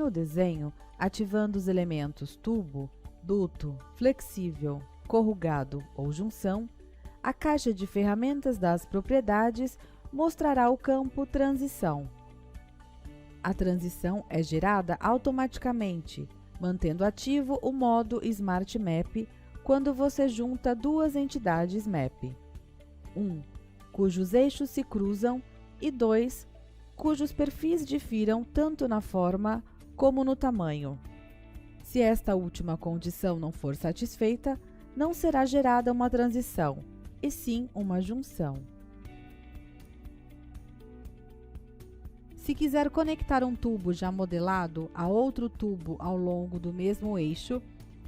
menu desenho, ativando os elementos tubo, duto, flexível, corrugado ou junção, a caixa de ferramentas das propriedades mostrará o campo transição. A transição é gerada automaticamente, mantendo ativo o modo Smart Map quando você junta duas entidades Map. 1. Cujos eixos se cruzam e 2. Cujos perfis difiram tanto na forma como no tamanho. Se esta última condição não for satisfeita, não será gerada uma transição, e sim uma junção. Se quiser conectar um tubo já modelado a outro tubo ao longo do mesmo eixo,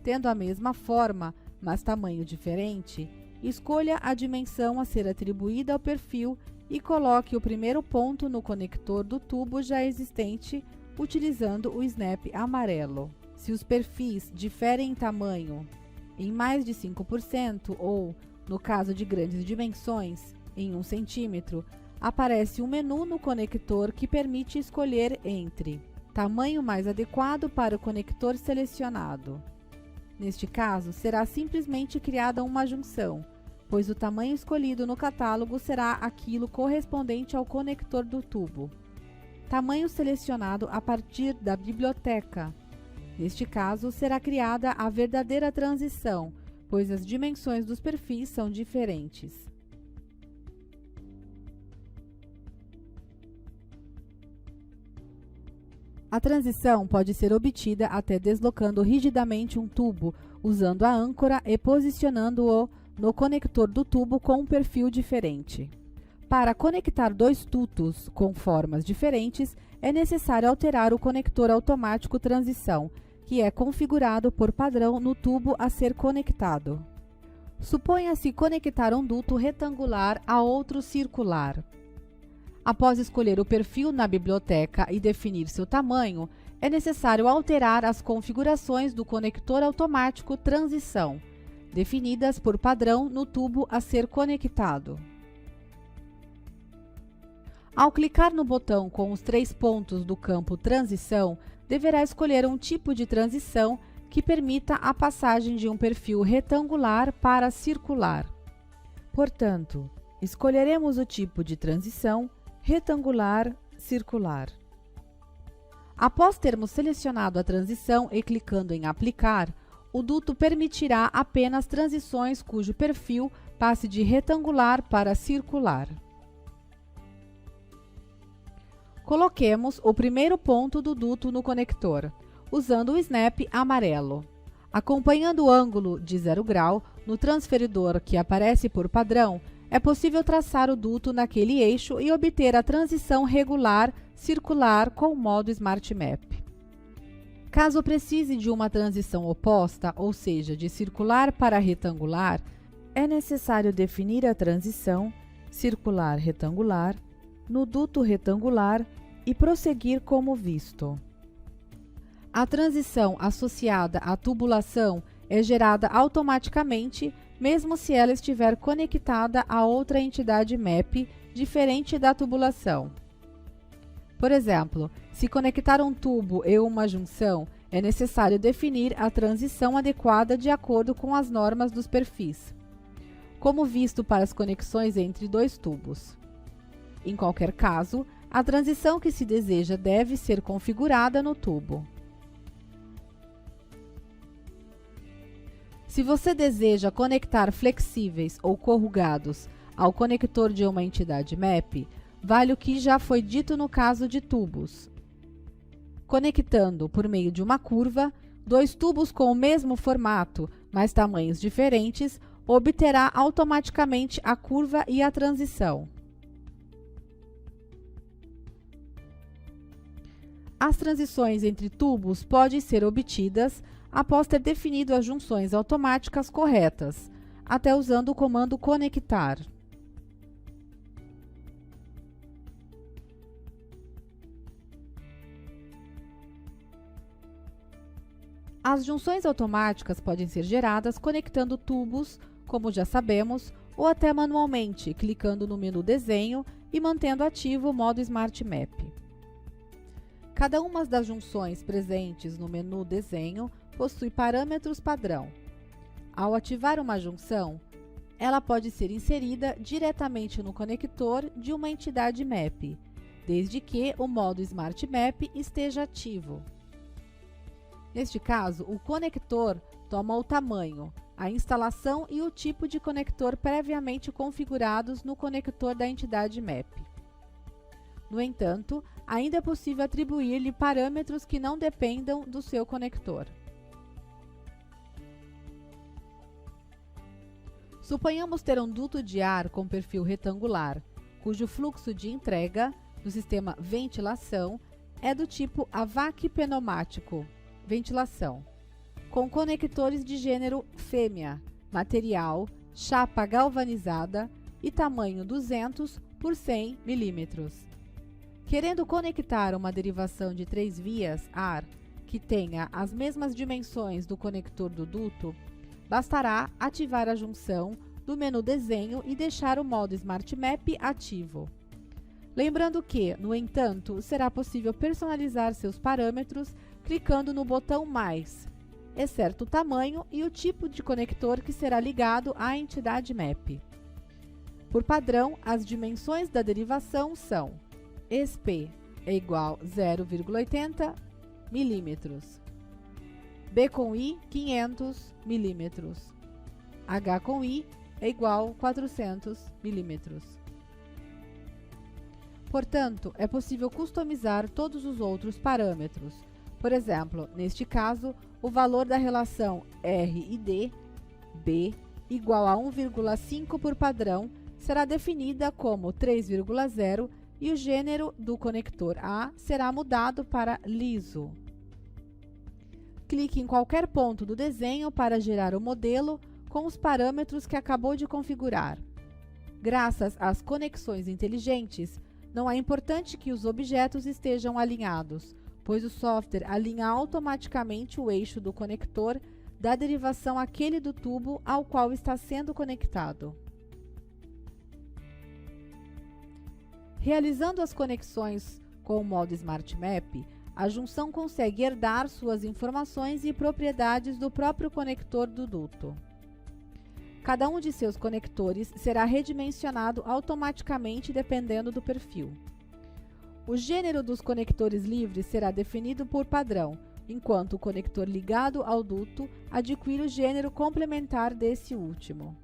tendo a mesma forma, mas tamanho diferente, escolha a dimensão a ser atribuída ao perfil e coloque o primeiro ponto no conector do tubo já existente, utilizando o snap amarelo. Se os perfis diferem em tamanho em mais de 5% ou, no caso de grandes dimensões, em 1 cm, aparece um menu no conector que permite escolher entre tamanho mais adequado para o conector selecionado. Neste caso, será simplesmente criada uma junção, pois o tamanho escolhido no catálogo será aquilo correspondente ao conector do tubo. Tamanho selecionado a partir da biblioteca. Neste caso, será criada a verdadeira transição, pois as dimensões dos perfis são diferentes. A transição pode ser obtida até deslocando rigidamente um tubo, usando a âncora e posicionando-o no conector do tubo com um perfil diferente. Para conectar dois tutos com formas diferentes, é necessário alterar o conector automático transição, que é configurado por padrão no tubo a ser conectado. Suponha-se conectar um duto retangular a outro circular. Após escolher o perfil na biblioteca e definir seu tamanho, é necessário alterar as configurações do conector automático transição, definidas por padrão no tubo a ser conectado. Ao clicar no botão com os 3 pontos do campo Transição, deverá escolher um tipo de transição que permita a passagem de um perfil retangular para circular. Portanto, escolheremos o tipo de transição retangular circular. Após termos selecionado a transição e clicando em Aplicar, o duto permitirá apenas transições cujo perfil passe de retangular para circular. Coloquemos o primeiro ponto do duto no conector, usando o snap amarelo. Acompanhando o ângulo de 0 grau no transferidor que aparece por padrão, é possível traçar o duto naquele eixo e obter a transição regular circular com o modo Smart Map. Caso precise de uma transição oposta, ou seja, de circular para retangular, é necessário definir a transição circular-retangular no duto retangular e prosseguir como visto. A transição associada à tubulação é gerada automaticamente, mesmo se ela estiver conectada a outra entidade MAP diferente da tubulação. Por exemplo, se conectar um tubo e uma junção, é necessário definir a transição adequada de acordo com as normas dos perfis, como visto para as conexões entre dois tubos. Em qualquer caso, a transição que se deseja deve ser configurada no tubo. Se você deseja conectar flexíveis ou corrugados ao conector de uma entidade MAP, vale o que já foi dito no caso de tubos. Conectando, por meio de uma curva, dois tubos com o mesmo formato, mas tamanhos diferentes, obterá automaticamente a curva e a transição. As transições entre tubos podem ser obtidas após ter definido as junções automáticas corretas, até usando o comando conectar. As junções automáticas podem ser geradas conectando tubos, como já sabemos, ou até manualmente, clicando no menu Desenho e mantendo ativo o modo Smart Map. Cada uma das junções presentes no menu Desenho possui parâmetros padrão. Ao ativar uma junção, ela pode ser inserida diretamente no conector de uma entidade MAP, desde que o modo Smart Map esteja ativo. Neste caso, o conector toma o tamanho, a instalação e o tipo de conector previamente configurados no conector da entidade MAP. No entanto, ainda é possível atribuir-lhe parâmetros que não dependam do seu conector. Suponhamos ter um duto de ar com perfil retangular, cujo fluxo de entrega do sistema ventilação é do tipo AVAC pneumático, ventilação, com conectores de gênero fêmea, material, chapa galvanizada e tamanho 200 por 100 mm. Querendo conectar uma derivação de 3 vias ar que tenha as mesmas dimensões do conector do duto, bastará ativar a junção do menu Desenho e deixar o modo Smart Map ativo. Lembrando que, no entanto, será possível personalizar seus parâmetros clicando no botão Mais, exceto o tamanho e o tipo de conector que será ligado à entidade MAP. Por padrão, as dimensões da derivação são SP é igual 0,80 mm, B com I 500 mm, H com I é igual 400 mm. Portanto, é possível customizar todos os outros parâmetros. Por exemplo, neste caso, o valor da relação R e D, B, igual a 1,5 por padrão, será definida como 3,0 e o gênero do conector A será mudado para liso. Clique em qualquer ponto do desenho para gerar o modelo com os parâmetros que acabou de configurar. Graças às conexões inteligentes, não é importante que os objetos estejam alinhados, pois o software alinha automaticamente o eixo do conector da derivação àquele do tubo ao qual está sendo conectado. Realizando as conexões com o modo Smart Map, a junção consegue herdar suas informações e propriedades do próprio conector do duto. Cada um de seus conectores será redimensionado automaticamente dependendo do perfil. O gênero dos conectores livres será definido por padrão, enquanto o conector ligado ao duto adquire o gênero complementar desse último.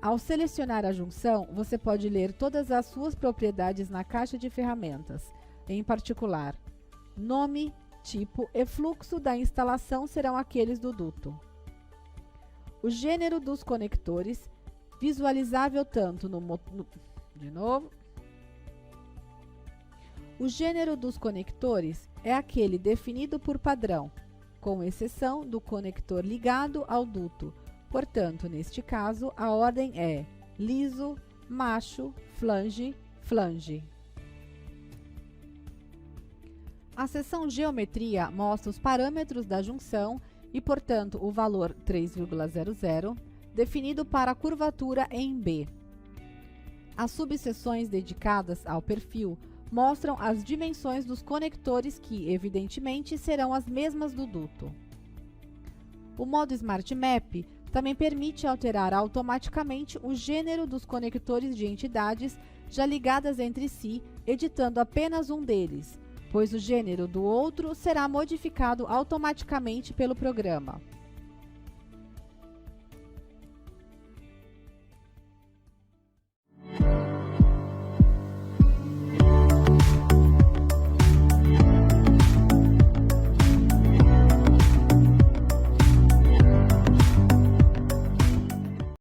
Ao selecionar a junção, você pode ler todas as suas propriedades na caixa de ferramentas. Em particular, nome, tipo e fluxo da instalação serão aqueles do duto. O gênero dos conectores, visualizável tanto O gênero dos conectores é aquele definido por padrão, com exceção do conector ligado ao duto. Portanto, neste caso, a ordem é liso, macho, flange, flange. A seção Geometria mostra os parâmetros da junção e, portanto, o valor 3,00, definido para a curvatura em B. As subseções dedicadas ao perfil mostram as dimensões dos conectores que, evidentemente, serão as mesmas do duto. O modo Smart Map também permite alterar automaticamente o gênero dos conectores de entidades já ligadas entre si, editando apenas um deles, pois o gênero do outro será modificado automaticamente pelo programa.